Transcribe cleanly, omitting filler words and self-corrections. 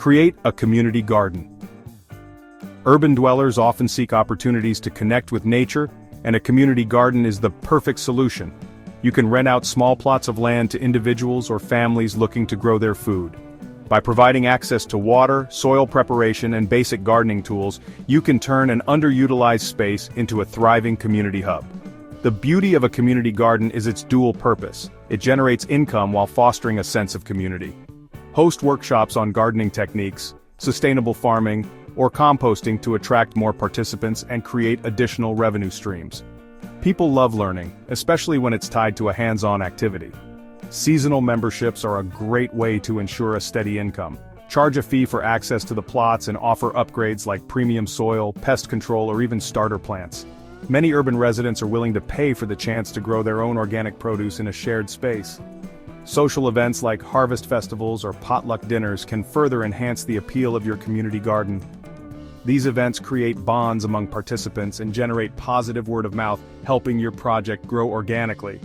Create a community garden. Urban dwellers often seek opportunities to connect with nature, and a community garden is the perfect solution. You can rent out small plots of land to individuals or families looking to grow their food. By providing access to water, soil preparation, and basic gardening tools, you can turn an underutilized space into a thriving community hub. The beauty of a community garden is its dual purpose. It generates income while fostering a sense of community. Host workshops on gardening techniques, sustainable farming, or composting to attract more participants and create additional revenue streams. People love learning, especially when it's tied to a hands-on activity. Seasonal memberships are a great way to ensure a steady income. Charge a fee for access to the plots and offer upgrades like premium soil, pest control, or even starter plants. Many urban residents are willing to pay for the chance to grow their own organic produce in a shared space. Social events like harvest festivals or potluck dinners can further enhance the appeal of your community garden. These events create bonds among participants and generate positive word of mouth, helping your project grow organically.